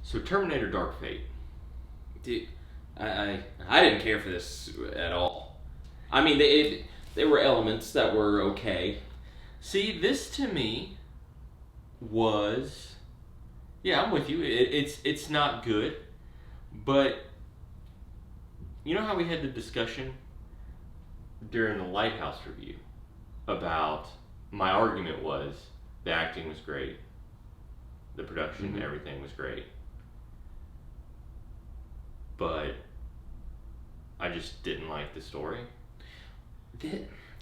So Terminator Dark Fate. Dude, I didn't care for this at all. I mean, there were elements that were okay. See, this to me was... Yeah, I'm with you. It's not good. But you know how we had the discussion during the Lighthouse review about... My argument was the acting was great. The production, everything was great. But I just didn't like the story.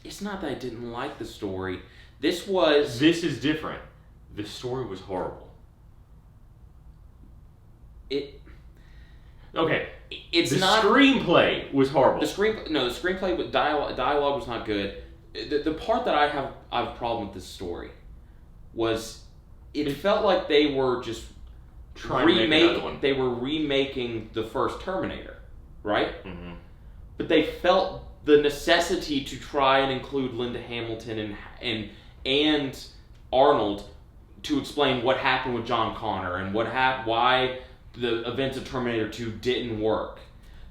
It's not that I didn't like the story. This is different. The story was horrible. Okay. The screenplay was horrible. The screenplay with dialogue was not good. The part that I have a problem with this story was it felt like they were just they were remaking the first Terminator, right? Mm-hmm. But they felt the necessity to try and include Linda Hamilton and Arnold to explain what happened with John Connor and why the events of Terminator 2 didn't work.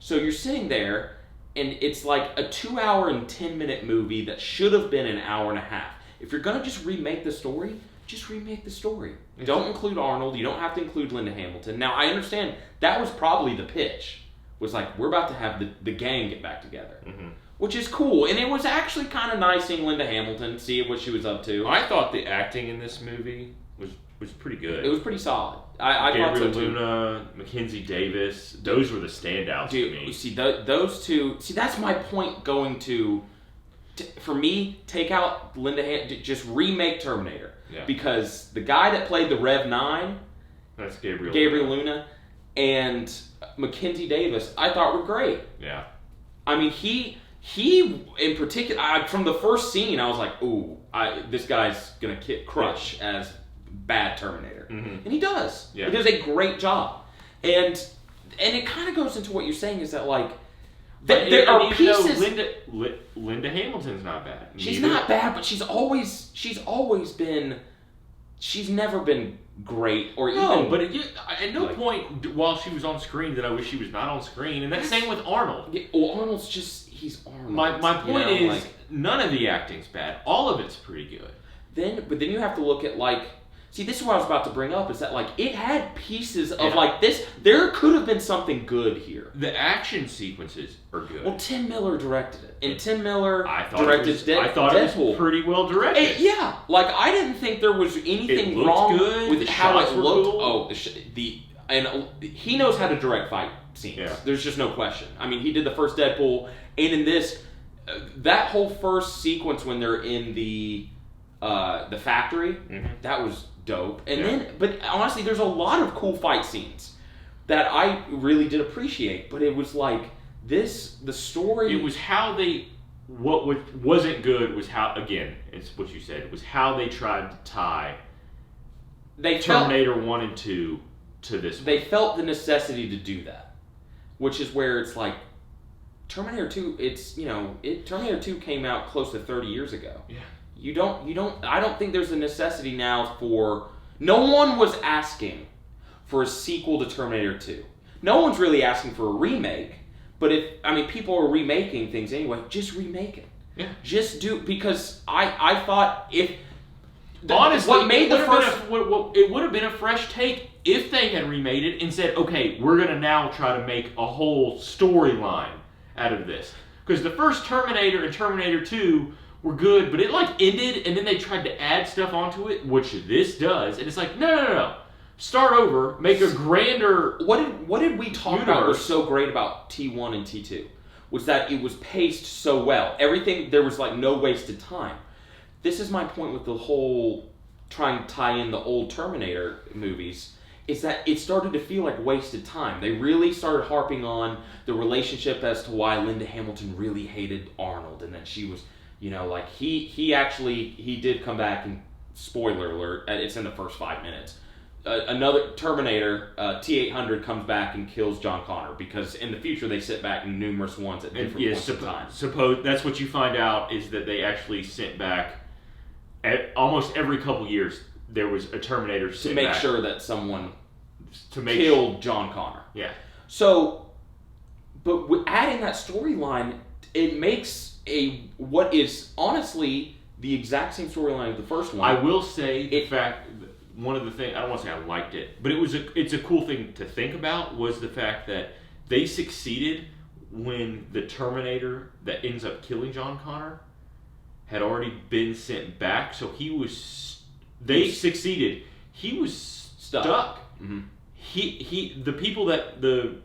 So you're sitting there, and it's like a 2-hour and 10-minute movie that should have been an hour and a half. If you're going to just remake the story, just remake the story. Don't include Arnold. You don't have to include Linda Hamilton. Now, I understand that was probably the pitch. Was like, we're about to have the gang get back together. Mm-hmm. Which is cool. And it was actually kind of nice seeing Linda Hamilton, see what she was up to. I thought the acting in this movie was pretty good. It was pretty solid. I thought so too. Luna, Mackenzie Davis, those were the standouts for me. See, those two... See, that's my point going to... For me, take out Linda Hamilton, just remake Terminator. Yeah. Because the guy that played the Rev 9... That's Gabriel Luna. And Mackenzie Davis, I thought were great. Yeah. I mean, he in particular... from the first scene, I was like, ooh, this guy's going to crush as... bad Terminator. Mm-hmm. And he does. Yeah. He does a great job. And it kind of goes into what you're saying is that, like, there are pieces... Linda Hamilton's not bad. She's not bad, but she's always been... She's never been great or even... No, but at no point while she was on screen did I wish she was not on screen. And that's the same with Arnold. Yeah, well, Arnold's just... He's Arnold. My point is, none of the acting's bad. All of it's pretty good. But then you have to look at, like... See, this is what I was about to bring up, is that, like, it had pieces of, like, this... There could have been something good here. The action sequences are good. Well, Tim Miller directed it. And Tim Miller directed Deadpool. I thought it was pretty well directed. Yeah. Like, I didn't think there was anything wrong with how it looked. And he knows how to direct fight scenes. Yeah. There's just no question. I mean, he did the first Deadpool, and in this... that whole first sequence when they're in the factory, that was... dope. And then, but honestly, there's a lot of cool fight scenes that I really did appreciate, but it was like the story... It was how they... What wasn't good was how, again, it's what you said, was how they tried to tie Terminator 1 and 2 to this one. They felt the necessity to do that, which is where it's like, Terminator 2, Terminator 2 came out close to 30 years ago. Yeah. I don't think there's a necessity now for... No one was asking for a sequel to Terminator 2. No one's really asking for a remake, but people are remaking things anyway. Just remake it. Yeah. Just do... Because I thought if... Honestly, what made it would have been a fresh take if they had remade it and said, okay, we're going to now try to make a whole storyline out of this. Because the first Terminator and Terminator 2... were good, but it ended, and then they tried to add stuff onto it, which this does, and it's like, no. Start over, make a grander... What did we talk about was so great about T1 and T2? Was that it was paced so well. Everything, there was no wasted time. This is my point with the whole trying to tie in the old Terminator movies, is that it started to feel like wasted time. They really started harping on the relationship as to why Linda Hamilton really hated Arnold, and that she was... he did come back, and spoiler alert, it's in the first 5 minutes. Another Terminator, T-800, comes back and kills John Connor, because in the future they sit back in numerous ones at different points in time. Suppose that's what you find out, is that they actually sent back, at almost every couple years, there was a Terminator to make sure that someone killed John Connor. Yeah. So, but adding that storyline, it makes what is honestly the exact same storyline as the first one. I will say, in fact, one of the things, I don't want to say I liked it, but it's a cool thing to think about, was the fact that they succeeded when the Terminator that ends up killing John Connor had already been sent back. So they succeeded. He was stuck. Mm-hmm. The people the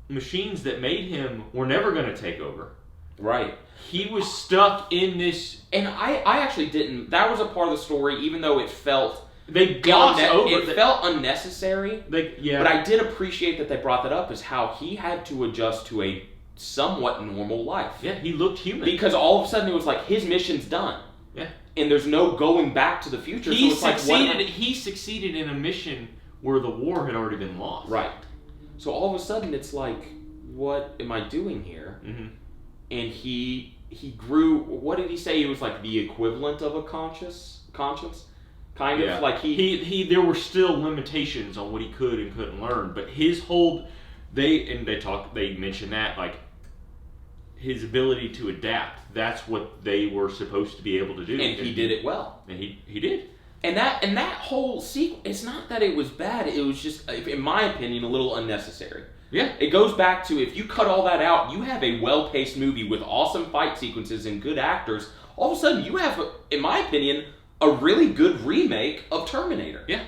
machines that made him were never going to take over. Right. He was stuck in this. And I actually didn't. That was a part of the story, even though it felt. They glossed over it. Felt unnecessary. Yeah. But I did appreciate that they brought that up, is how he had to adjust to a somewhat normal life. Yeah, he looked human. Because all of a sudden it was like, his mission's done. Yeah. And there's no going back to the future. He so it's succeeded. He succeeded in a mission where the war had already been lost. Right. So all of a sudden it's like, what am I doing here? Mm-hmm. And he grew. What did he say? He was like the equivalent of a conscience, kind of like he. There were still limitations on what he could and couldn't learn, but his whole they mentioned that, like, his ability to adapt. That's what they were supposed to be able to do, and he did it well. And he did. And that whole sequence. It's not that it was bad. It was just, in my opinion, a little unnecessary. Yeah. It goes back to, if you cut all that out, you have a well-paced movie with awesome fight sequences and good actors. All of a sudden, you have, in my opinion, a really good remake of Terminator. Yeah.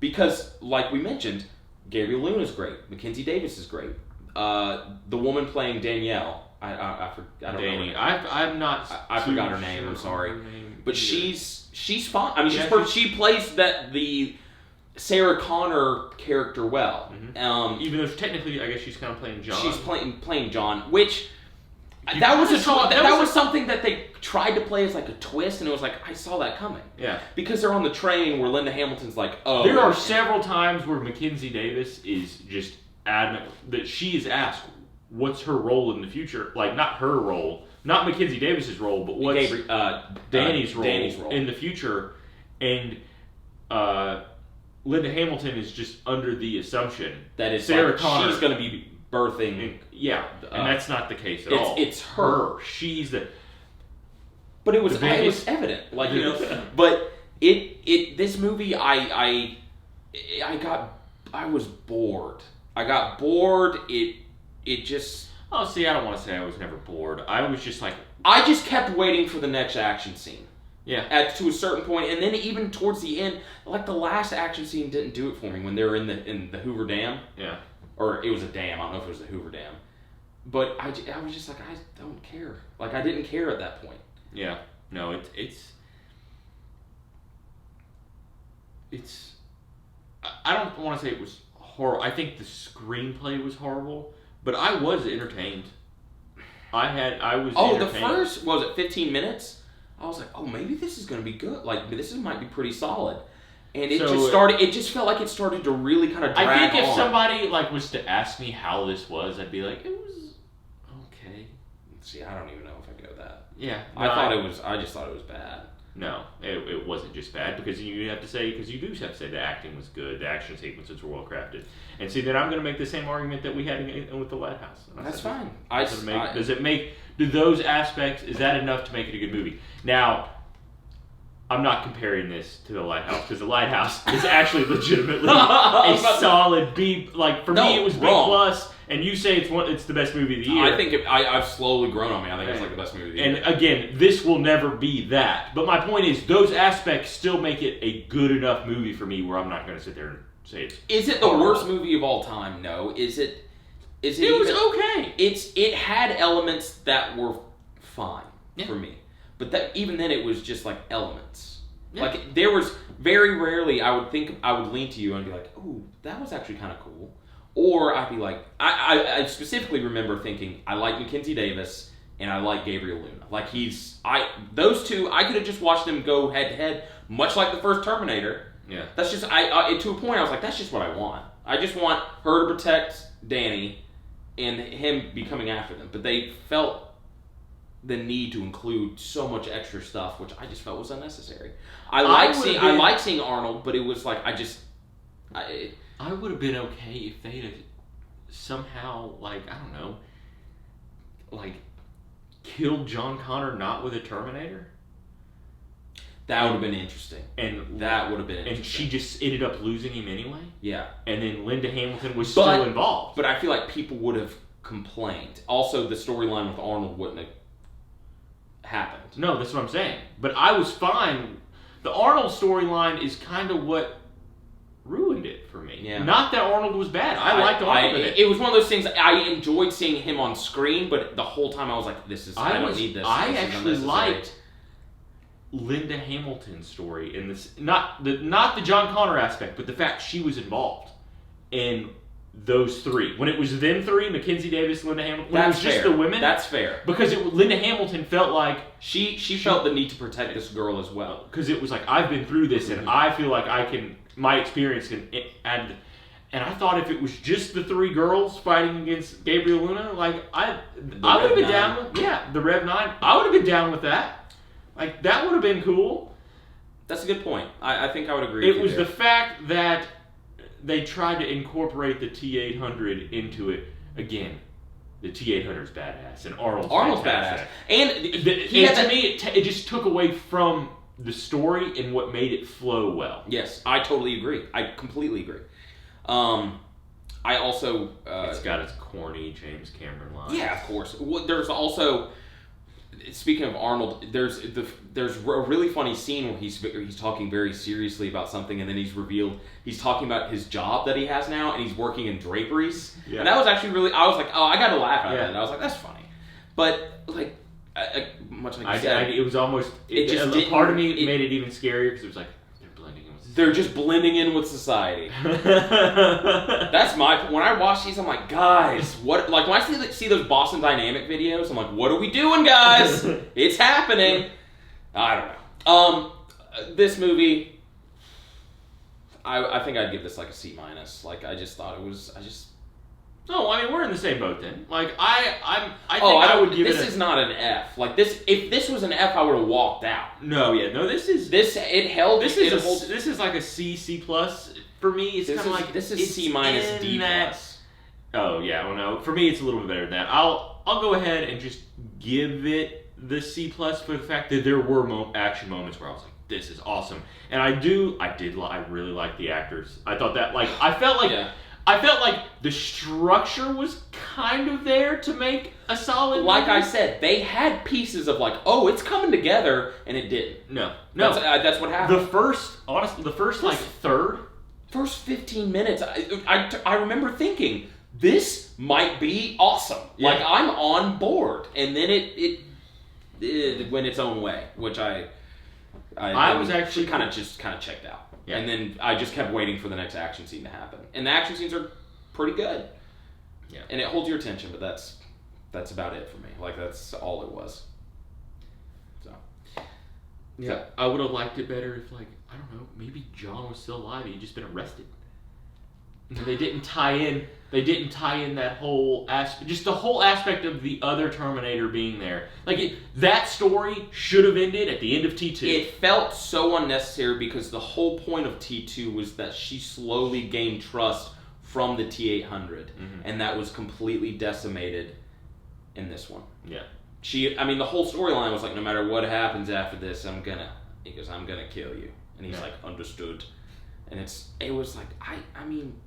Because, like we mentioned, Gabriel Luna is great. Mackenzie Davis is great. The woman playing Danielle, I don't know. I'm not. I forgot her name. I'm sorry, but either. she's fine. I mean, she plays the Sarah Connor character well. Mm-hmm. Even though technically, I guess she's kind of playing John. She's playing John, which that was something that they tried to play as like a twist, and it was like, I saw that coming. Yeah. Because they're on the train where Linda Hamilton's like, oh. There are several times where Mackenzie Davis is just adamant that she is asked what's her role in the future. Like, not her role, not Mackenzie Davis's role, but what's Danny's role in the future. And Linda Hamilton is just under the assumption that is Sarah Connor, she's going to be birthing. And that's not the case at all. It's her. She's the. But it was evident, like, you know. But this movie, I was bored. I got bored. It just. Oh, see, I don't want to say I was never bored. I was just like. I just kept waiting for the next action scene. Yeah. To a certain point, and then even towards the end, like the last action scene didn't do it for me when they were in the Hoover Dam. Yeah. Or it was a dam. I don't know if it was the Hoover Dam. But I was just like, I don't care. Like, I didn't care at that point. Yeah. No, it's. I don't want to say it was horrible. I think the screenplay was horrible, but I was entertained. I was. Oh, the first, what was it, 15 minutes? I was like, oh, maybe this is going to be good. Like, this might be pretty solid. And it just felt like it started to really kind of drag on. I think if somebody was to ask me how this was, I'd be like, it was okay. See, I don't even know if I go that. Yeah. No, I just thought it was bad. No, it wasn't just bad, because you do have to say the acting was good, the action sequences were well crafted. And see, then I'm going to make the same argument that we had with the Lighthouse. That's fine. Do those aspects, is that enough to make it a good movie? Now, I'm not comparing this to the Lighthouse, because the Lighthouse is actually legitimately a solid B. Like, for me, it was B+, and you say it's the best movie of the year. I think I've slowly grown on me. I think it's like the best movie of the year. And again, this will never be that. But my point is, those aspects still make it a good enough movie for me where I'm not going to sit there and say it's. Is it the worst movie of all time? No. Is it? It was okay. It had elements that were fine for me, but even then it was just like elements. Yeah. Like, there was very rarely I would lean to you and be like, "Ooh, that was actually kind of cool," or I'd be like, I specifically remember thinking, I like Mackenzie Davis and I like Gabriel Luna. Like, those two, I could have just watched them go head to head, much like the first Terminator. Yeah, that's just to a point I was like, that's just what I want. I just want her to protect Danny and him be coming after them. But they felt the need to include so much extra stuff, which I just felt was unnecessary. I like seeing Arnold, but it was like, I would have been okay if they had somehow, like, I don't know, like, killed John Connor not with a Terminator. That would have been interesting. And that would have been interesting. And she just ended up losing him anyway. Yeah. And then Linda Hamilton was still involved. But I feel like people would have complained. Also, the storyline with Arnold wouldn't have happened. No, that's what I'm saying. But I was fine. The Arnold storyline is kind of what ruined it for me. Yeah. Not that Arnold was bad. I liked Arnold in it. It was one of those things, I enjoyed seeing him on screen, but the whole time I was like, I don't need this. I actually liked Linda Hamilton's story in this, not the John Connor aspect, but the fact she was involved in those three. When it was them three, Mackenzie Davis, Linda Hamilton, when it was just the women. That's fair. Because Linda Hamilton felt like she felt the need to protect this girl as well. Because it was like, I've been through this and I feel like my experience can add. And I thought if it was just the three girls fighting against Gabriel Luna, like I would have been down with the Rev 9. I would have been down with that. Like, that would have been cool. That's a good point. I think I would agree with you. It was the fact that they tried to incorporate the T-800 into it. Again, the T-800 is badass, and Arnold's badass. And to me, it just took away from the story and what made it flow well. Yes, I totally agree. I completely agree. I also... it's got its corny James Cameron line. Yeah, of course. There's also... Speaking of Arnold, there's a really funny scene where he's talking very seriously about something, and then he's talking about his job that he has now, and he's working in draperies. Yeah. And that was actually really, I was like, I got to laugh at that. And I was like, that's funny. But like, much like you said, it was almost. A part of me made it even scarier because it was like they're just blending in with society. That's when I watch these, I'm like, guys, what? Like when I see those Boston Dynamic videos, I'm like, what are we doing, guys? It's happening. I don't know. This movie, I think I'd give this like a C-. Like I just thought it was. No, I mean we're in the same boat then. Like I would give it. This is not an F. Like this, if this was an F, I would have walked out. No, this is like a C plus for me. It's kind of like this is C-, D plus. Oh yeah, well no, for me it's a little bit better than that. I'll go ahead and just give it the C plus for the fact that there were action moments where I was like, this is awesome, and I really like the actors. I thought that I felt like the structure was kind of there to make a solid movie. I said, they had pieces of like, oh, it's coming together, and it didn't. No. That's what happened. The first third. First 15 minutes, I remember thinking, this might be awesome. Yeah. Like, I'm on board. And then it went its own way, which I was actually kind of checked out. Yeah. And then I just kept waiting for the next action scene to happen. And the action scenes are pretty good. Yeah. And it holds your attention, but that's about it for me. Like, that's all it was. So. Yeah. I would have liked it better if, like, I don't know, maybe John was still alive. He'd just been arrested. They didn't tie in that whole aspect, just the whole aspect of the other Terminator being there. Like, that story should have ended at the end of T2. It felt so unnecessary because the whole point of T2 was that she slowly gained trust from the T-800, and that was completely decimated in this one. Yeah. The whole storyline was like, no matter what happens after this, I'm gonna kill you. And he's like, understood. And it was like,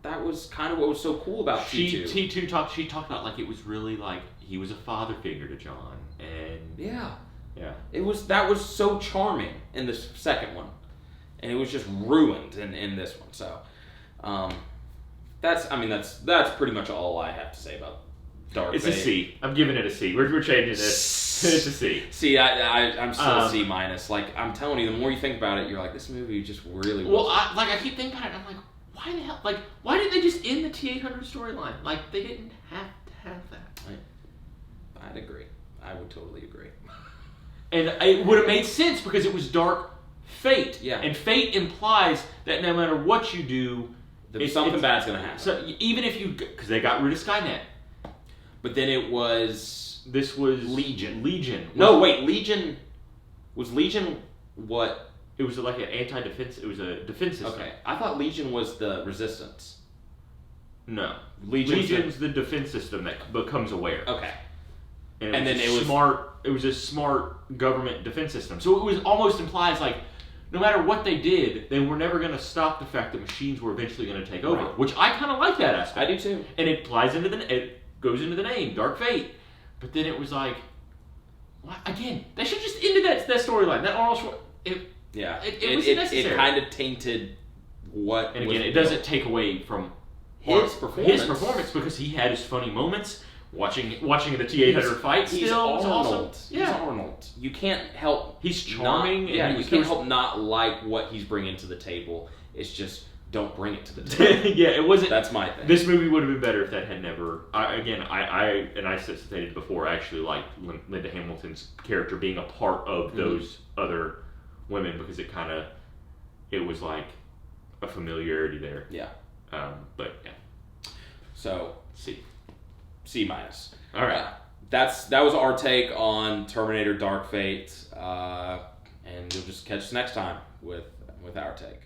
that was kind of what was so cool about T2. She talked about like it was really like he was a father figure to John, and yeah. That was so charming in the second one, and it was just ruined in this one. So, that's pretty much all I have to say about Dark Fate. It's a C. I'm giving it a C. We're changing this. It's a C. See, I'm still C-. Like, I'm telling you, the more you think about it, you're like, this movie just really was. Well, I keep thinking about it, and I'm like, why the hell? Like, why didn't they just end the T-800 storyline? Like, they didn't have to have that. I'd agree. I would totally agree. And it would have made sense because it was Dark Fate. Yeah. And fate implies that no matter what you do, something bad's going to happen. So even if because they got rid of Skynet. But then it was... This was... Legion. Legion Was Legion what? It was like an anti-defense... It was a defense system. Okay. I thought Legion was the Resistance. No. Legion's the defense system that becomes aware. Okay. And then it was smart. It was a smart government defense system. So it was almost implies like, no matter what they did, they were never going to stop the fact that machines were eventually going to take over. Right. Which I kind of like that aspect. I do too. And it goes into the name, Dark Fate. But then it was like, again, they should just ended that storyline. That Arnold Schwarzenegger. It was necessary. It kind of tainted what. And again, it doesn't take away from his performance because he had his funny moments. Watching the T-800 fight still was awesome. Yeah. He's Arnold. You can't help. He's charming. You can't help not like what he's bringing to the table. It's just don't bring it to the table. Yeah, it wasn't. That's my thing. This movie would have been better if that had never. I stated before. I actually liked Linda Hamilton's character being a part of those other women because it was like a familiarity there. Yeah. But yeah. So C-. All right. That was our take on Terminator Dark Fate. And you'll just catch us next time with our take.